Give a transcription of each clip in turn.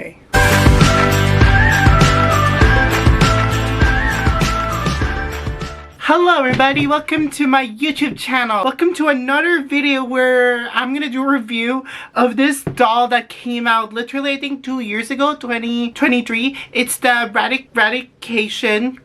Okay. Hello everybody, welcome to my YouTube channel. Welcome to another video where I'm gonna do a review of this doll that came out literally I think 2 years ago, 2023. It's the Radiance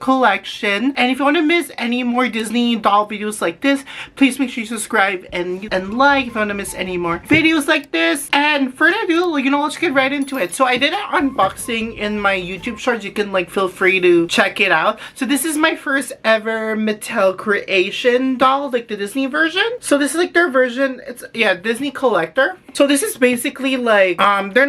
Collection. And if you want to miss any more Disney doll videos like this, please make sure you subscribe and like if you want to miss any more videos like this. And further ado, you know, let's get right into it. So I did an unboxing in my YouTube shorts. You can like feel free to check it out. So this is my first ever Mattel Creation doll, like the Disney version. So this is like their version. It's Disney Collector. So this is basically like they're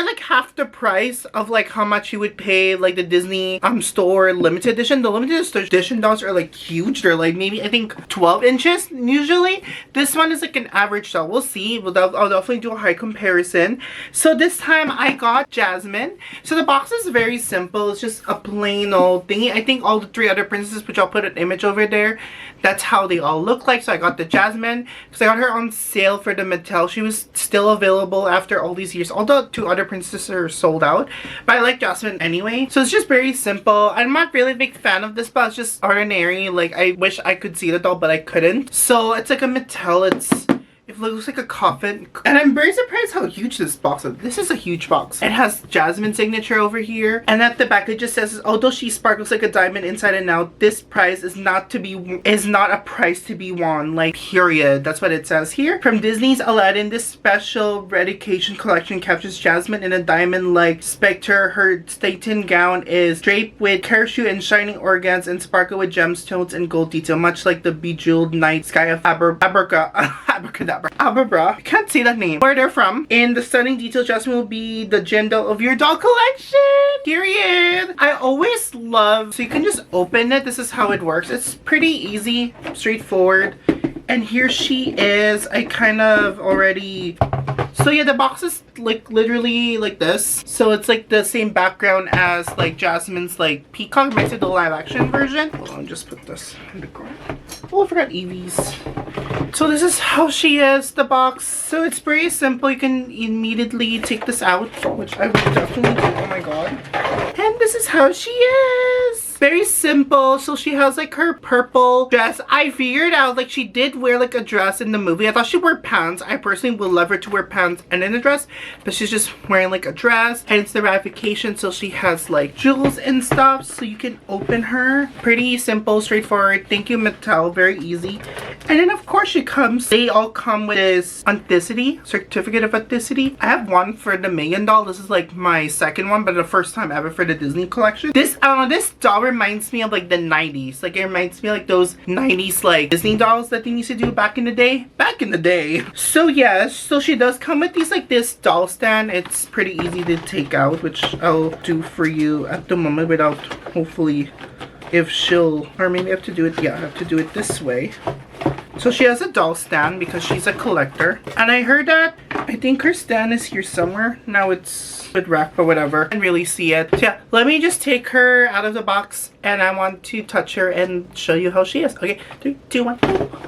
like half the price of like how much you would pay like the Disney store limited edition. The limited edition dolls are like huge. They're like maybe I think 12 inches usually. This one is like an average doll. We'll see. I'll definitely do a high comparison. So this time I got Jasmine. So the box is very simple. It's just a plain old thingy. I think all the 3 other princesses, which I'll put an image over there, that's how they all look like. So I got the Jasmine because I got her on sale for the Mattel. She was still available after all these years. All the 2 other princesses are sold out, but I like Jasmine anyway. So it's just very simple. I'm not really a big fan of this, but it's just ordinary. Like I wish I could see the doll, but I couldn't. So it's like a Mattel. It looks like a coffin. And I'm very surprised how huge this box is. This is a huge box. It has Jasmine's signature over here. And at the back it just says, although she sparkles like a diamond inside and out, this prize is not a prize to be won. Like, period. That's what it says here. From Disney's Aladdin, this special Radiance Collection captures Jasmine in a diamond-like spectre. Her satin gown is draped with parachute and shining organs and sparkle with gemstones and gold detail, much like the bejeweled night sky of Abracadabra. I can't say that name. Where they're from. In the stunning details, Jasmine will be the gem doll of your doll collection. Period. I always love, so you can just open it. This is how it works. It's pretty easy, straightforward. And here she is. I kind of already... So yeah, the box is like literally like this. So it's like the same background as like Jasmine's like peacock. Might say the live action version. Hold on, just put this in the corner. Oh, I forgot Evie's. So this is how she is, the box. So it's very simple. You can immediately take this out, which I would definitely do. Oh my god. And this is how she is. Very simple. So she has like her purple dress. I figured out like she did wear like a dress in the movie. I thought she wore pants. I personally would love her to wear pants and then a dress, but she's just wearing like a dress, and it's the ratification. So she has like jewels and stuff. So you can open her. Pretty simple, straightforward. Thank you, Mattel. Very easy. And then of course they all come with this authenticity, certificate of authenticity. I have one for the Megan doll. This is like my second one, but the first time ever for the Disney collection. This doll reminds me of like the 90s. Like it reminds me of like those 90s like Disney dolls that they used to do back in the day. So yes, so she does come with these like this doll stand. It's pretty easy to take out, which I'll do for you at the moment without, hopefully, if she'll, or maybe I have to do it, yeah, I have to do it this way. So she has a doll stand because she's a collector. And I heard that, I think her stand is here somewhere. Now it's with wrap or whatever. I can't really see it. So yeah, let me just take her out of the box and I want to touch her and show you how she is. Okay, 3, 2, 1.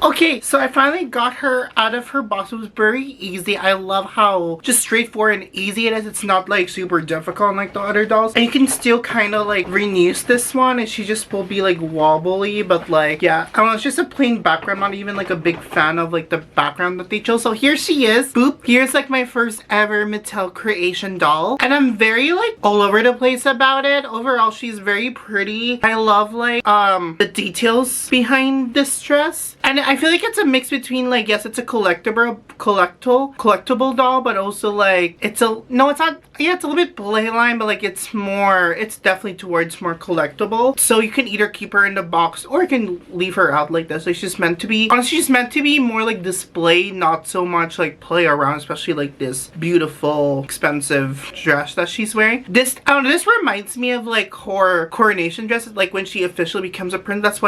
Okay, so I finally got her out of her box. It was very easy. I love how just straightforward and easy it is. It's not like super difficult like the other dolls. And you can still kind of like reuse this one and she just will be like wobbly, but like, yeah, I don't know, it's just a plain background. I'm not even like a big fan of like the background that they chose. So here she is. Boop. Here's like my first ever Mattel Creation doll. And I'm very like all over the place about it. Overall, she's very pretty. I love like the details behind this dress. And I feel like it's a mix between like, yes, it's a collectible doll, but also like it's a, no, it's not, yeah, it's a little bit playline, but like it's definitely towards more collectible. So you can either keep her in the box or you can leave her out like this. Like she's meant to be, honestly, she's meant to be more like display, not so much like play around, especially like this beautiful, expensive dress that she's wearing. This, I don't know, this reminds me of like her coronation dresses, like when she officially becomes a prince. That's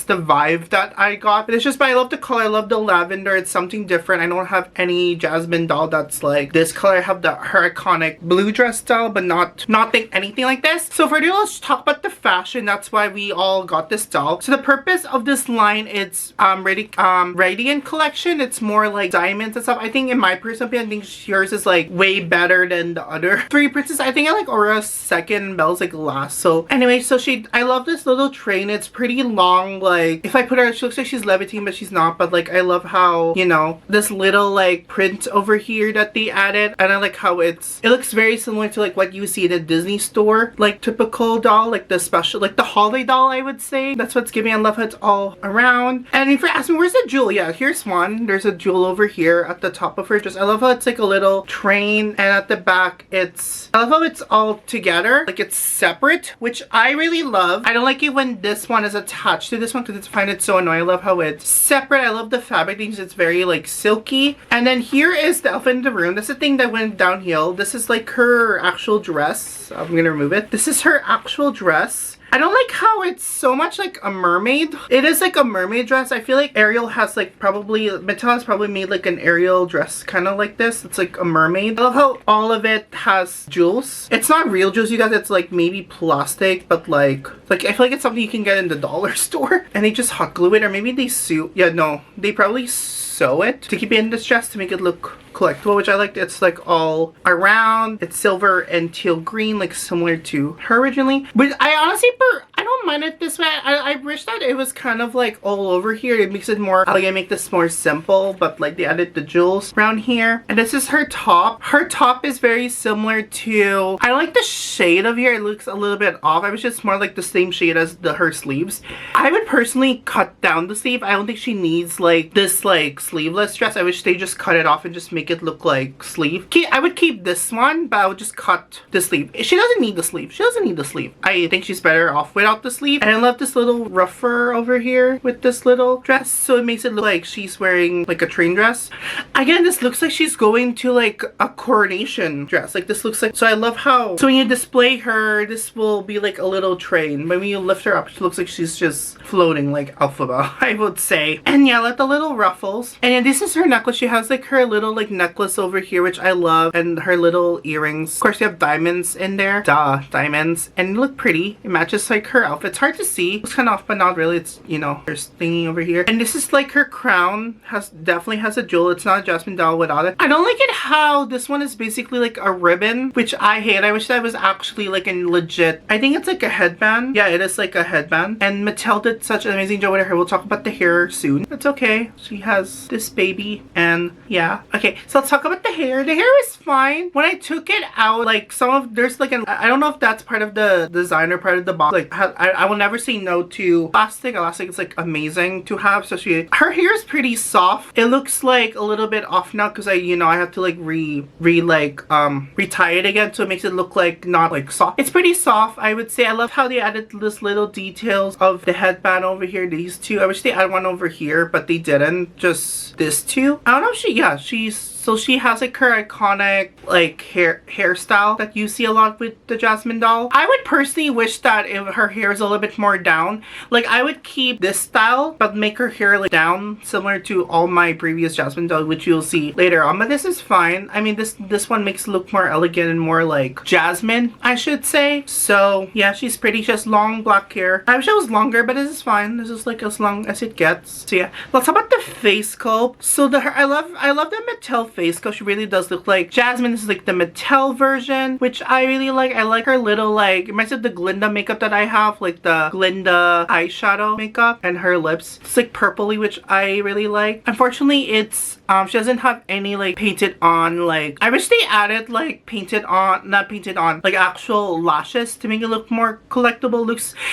the vibe that I got. But It's just, but I love the color. I love the lavender. It's something different. I don't have any Jasmine doll that's like this color. I have her iconic blue dress style, but not anything like this. So for today, let's talk about the fashion. That's why we all got this doll. So the purpose of this line, it's Radiant Collection. It's more like diamonds and stuff. I think in my personal opinion, I think yours is like way better than the other three princesses. I think I like Aura's second, Belle's like last. So anyway, so I love this little train. It's pretty long. Like if I put her, she looks like she's levitating, but she's not. But like I love how, you know, this little like print over here that they added, and I like how it looks very similar to like what you see in a Disney store, like typical doll, like the special, like the holiday doll, I would say. That's what's giving. I love how it's all around. And if you're asking where's the jewel, yeah, here's one. There's a jewel over here at the top of her dress. I love how it's like a little train, and at the back I love how it's all together, like it's separate, which I really love. I don't like it when this one is attached to this one because I find it so annoying. I love how it's separate. I love the fabric things. It's very like silky. And then here is the elephant in the room. That's the thing that went downhill. This is like her actual dress. I'm gonna remove it. This is her actual dress. I don't like how it's so much like a mermaid. It is like a mermaid dress. I feel like Ariel has like Mattel has probably made like an Ariel dress kind of like this. It's like a mermaid. I love how all of it has jewels. It's not real jewels, you guys. It's like maybe plastic, but like I feel like it's something you can get in the dollar store. And they just hot glue it, or maybe they sew. Yeah, no, they probably sew it to keep it in this dress to make it look collectible, which I liked. It's like all around. It's silver and teal green, like similar to her originally. But I honestly, I don't mind it this way. I wish that it was kind of like all over here. It makes it more, like I make this more simple, but like they added the jewels around here. And this is her top. Her top is very similar to, I like the shade of here. It looks a little bit off. I wish it's more like the same shade as her sleeves. I would personally cut down the sleeve. I don't think she needs like this like sleeveless dress. I wish they just cut it off and just make it look like sleeve. I would keep this one, but I would just cut the sleeve. She doesn't need the sleeve. She doesn't need the sleeve. I think she's better off without the sleeve. And I love this little ruffler over here with this little dress, so it makes it look like she's wearing like a train dress. Again, this looks like she's going to like a coronation dress. Like this looks like, so I love how, so when you display her, this will be like a little train. But when you lift her up, she looks like she's just floating like Elphaba, I would say. And yeah, I like the little ruffles. And yeah, this is her necklace. She has like her little like necklace over here, which I love, and her little earrings. Of course, you have diamonds in there. Duh, diamonds. And they look pretty. It matches like her outfit. It's hard to see. It's kind of off, but not really. It's, you know, there's thingy over here. And this is like her crown. Definitely has a jewel. It's not a Jasmine doll without it. I don't like it how this one is basically like a ribbon, which I hate. I wish that was actually like a legit, I think it's like a headband. Yeah, it is like a headband. And Mattel did such an amazing job with her hair. We'll talk about the hair soon. It's okay. She has this baby, and yeah. Okay, so let's talk about the hair. The hair is fine. When I took it out, like there's like I don't know if that's part of the design or part of the box. Like I will never say no to elastic. Elastic is like amazing to have, especially her hair is pretty soft. It looks like a little bit off now because I have to like retie it again, so it makes it look like not like soft. It's pretty soft, I would say. I love how they added this little details of the headband over here, these two. I wish they added one over here, but they didn't. Just this two. I don't know if she has like her iconic like hairstyle that you see a lot with the Jasmine doll. I would personally wish that if her hair is a little bit more down, like I would keep this style but make her hair like down, similar to all my previous Jasmine dolls, which you'll see later on. But this is fine. I mean, this one makes it look more elegant and more like Jasmine, I should say. So yeah, she's pretty. She has long black hair. I wish it was longer, but this is fine. This is like as long as it gets. So yeah, let's talk about the face sculpt. So I love the Mattel face sculpt. She really does look like Jasmine. This is like the Mattel version, which I really like. I like her little like, it reminds me of the Glinda makeup that I have, like the Glinda eyeshadow makeup, and her lips. It's like purpley, which I really like. Unfortunately, it's she doesn't have any like painted on, like I wish they added like not painted on like actual lashes to make it look more collectible.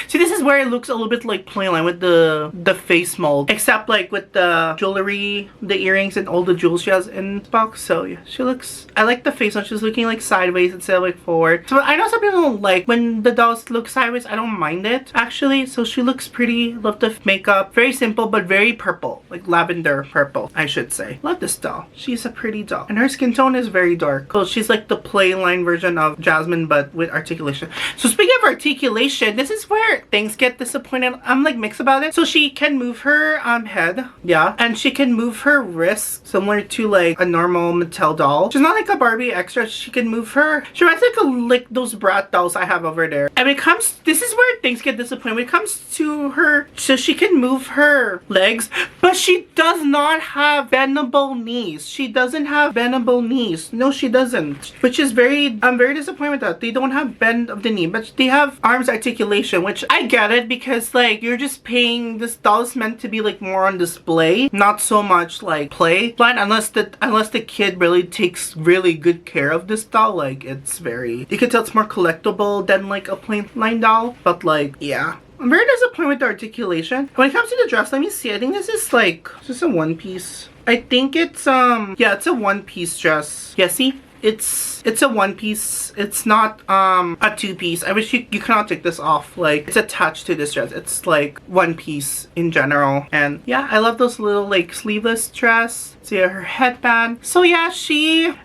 See, this is where it looks a little bit like playline with the face mold, except like with the jewelry, the earrings, and all the jewels she has in the box. So yeah, she looks, I like the face one. She's looking like sideways instead of like forward. So I know some people don't like when the dolls look sideways. I don't mind it actually. So she looks pretty. Love the makeup. Very simple but very purple, like lavender purple, I should say. Love this doll. She's a pretty doll. And her skin tone is very dark. So she's like the playline version of Jasmine, but with articulation. So speaking of articulation, this is where things get disappointed. I'm like mixed about it. So she can move her head. Yeah. And she can move her wrists similar to like a normal Mattel doll. She's not like a Barbie extra. She can move her. She reminds like those brat dolls I have over there. And when it comes, this is where things get disappointed. When it comes to her, so she can move her legs, but she does not have bendable knees. She doesn't have bendable knees. No, she doesn't. Which is I'm very disappointed with that. They don't have bend of the knee, but they have arms articulation, which I get it because like you're just paying, this doll is meant to be like more on display, not so much like play line, unless the kid really takes really good care of this doll. Like it's very, you can tell it's more collectible than like a plain line doll, but like yeah, I'm very disappointed with the articulation. When it comes to the dress, let me see. I think this is like, is this a one piece? I think it's yeah, it's a one piece dress. Yeah, see? It's a one piece. It's not a two piece. I wish you cannot take this off. Like it's attached to this dress. It's like one piece in general. And yeah, I love those little like sleeveless dress. See her headband. So yeah,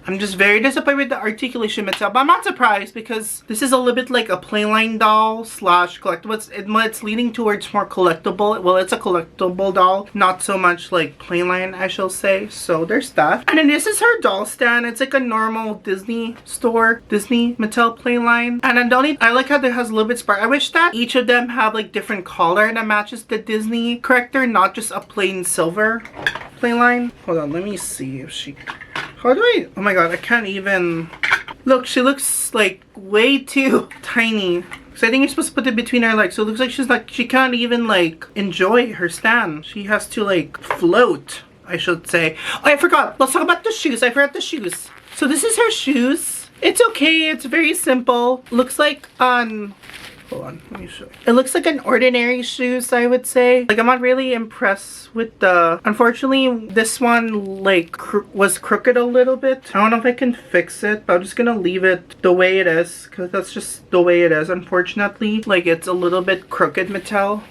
I'm just very disappointed with the articulation itself. But I'm not surprised because this is a little bit like a plainline doll slash collectible. It's leaning towards more collectible. Well, it's a collectible doll, not so much like plainline, I shall say. So there's that. And then this is her doll stand. It's like a normal Disney store, Disney Mattel playline. And then I like how it has a little bit spark. I wish that each of them have like different color that matches the Disney character, not just a plain silver playline. Hold on, let me see if she, how do I, oh my god, I can't even look. She looks like way too tiny. So I think you're supposed to put it between her legs. So it looks like she can't even like enjoy her stand. She has to like float, I should say. Oh, I forgot. Let's talk about the shoes. I forgot the shoes. So this is her shoes. It's okay. It's very simple. Looks like hold on, let me show you. It looks like an ordinary shoes, I would say. Like I'm not really impressed with the, unfortunately this one like was crooked a little bit. I don't know if I can fix it, but I'm just gonna leave it the way it is because that's just the way it is. Unfortunately, like it's a little bit crooked Mattel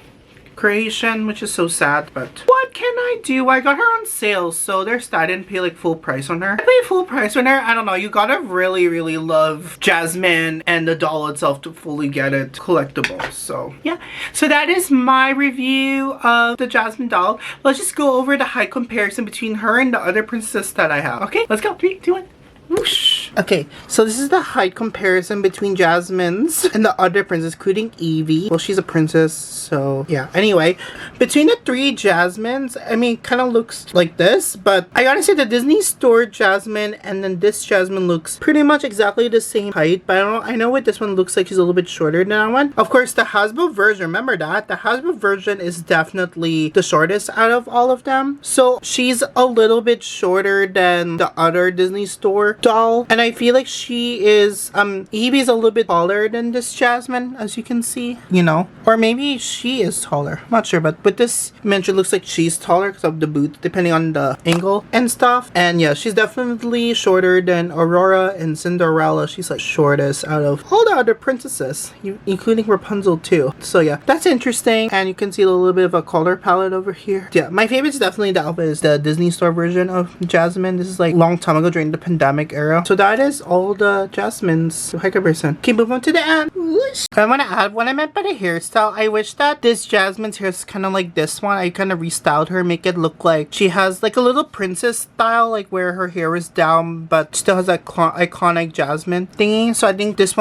Creation, which is so sad, but what can I do? I got her on sale, so there's that. I didn't pay like full price on her. I paid full price on her. I don't know, you gotta really love Jasmine and the doll itself to fully get it collectible. So yeah, so that is my review of the Jasmine doll. Let's just go over the height comparison between her and the other princess that I have. Okay, let's go. 3, 2, 1. Whoosh. Okay, so this is the height comparison between Jasmine's and the other princess, including Evie. Well, she's a princess, so yeah. Anyway, between the 3 Jasmines, I mean, kind of looks like this, but I gotta say the Disney Store Jasmine and then this Jasmine looks pretty much exactly the same height, but I know what this one looks like. She's a little bit shorter than that one. Of course, the Hasbro version, remember that? The Hasbro version is definitely the shortest out of all of them. So she's a little bit shorter than the other Disney Store doll, and I feel like she is Evie's a little bit taller than this Jasmine, as you can see, you know, or maybe she is taller, I'm not sure, but with this image it looks like she's taller because of the boot, depending on the angle and stuff. And yeah, she's definitely shorter than Aurora and Cinderella. She's like shortest out of all the other princesses, including Rapunzel too. So yeah, that's interesting. And you can see a little bit of a color palette over here. Yeah, my favorite is definitely the outfit is the Disney Store version of Jasmine. This is like long time ago during the pandemic era. So that is all the Jasmine's high comparison. Okay, move on to the end. Whoosh. I want to add what I meant by the hairstyle. I wish that this Jasmine's hair is kind of like this one. I kind of restyled her, make it look like she has like a little princess style, like where her hair is down but still has that iconic Jasmine thingy. So I think this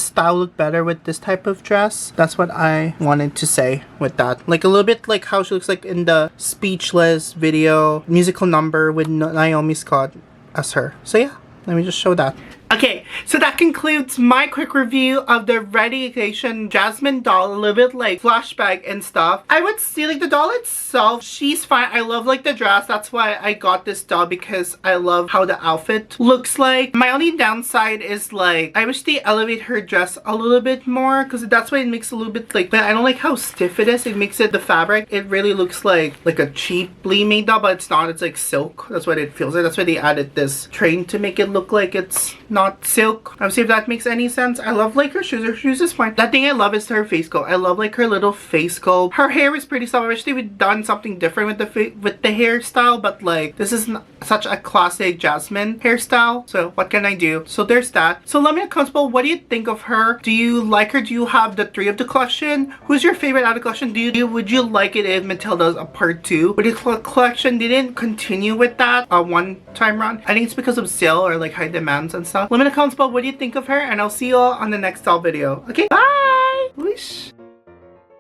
style looked better with this type of dress. That's what I wanted to say with that. Like a little bit like how she looks like in the Speechless video musical number with Naomi Scott as her. So yeah, let me just show that. Okay, so that concludes my quick review of the Radiance Collection Jasmine doll, a little bit like flashback and stuff. I would say like the doll itself, she's fine. I love like the dress. That's why I got this doll, because I love how the outfit looks like. My only downside is like, I wish they elevate her dress a little bit more, because that's why it makes a little bit like, but I don't like how stiff it is. It makes it, the fabric, it really looks like a cheaply made doll, but it's not. It's like silk. That's what it feels like. That's why they added this train to make it look like it's not silk. I See if that makes any sense. I love like her shoes. Her shoes is fine. That thing I love is her face sculpt. I love like her little face sculpt. Her hair is pretty soft. I wish they would done something different with the hairstyle, but like this is such a classic Jasmine hairstyle. So what can I do? So there's that. So let me know in the comments below, what do you think of her? Do you like her? Do you have the 3 of the collection? Who's your favorite out of the collection? Would you like it if Mattel does a part 2? But the collection didn't continue with that one time round. I think it's because of sale or like high demands and stuff. Let me know in the comments below, what do you think of her? And I'll see you all on the next doll video. Okay, bye! Whoosh.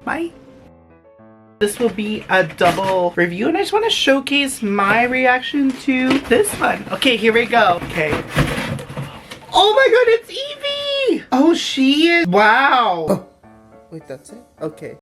Bye. This will be a double review, and I just want to showcase my reaction to this one. Okay, here we go. Okay. Oh my god, it's Evie! Oh, she is. Wow. Oh, wait, that's it? Okay.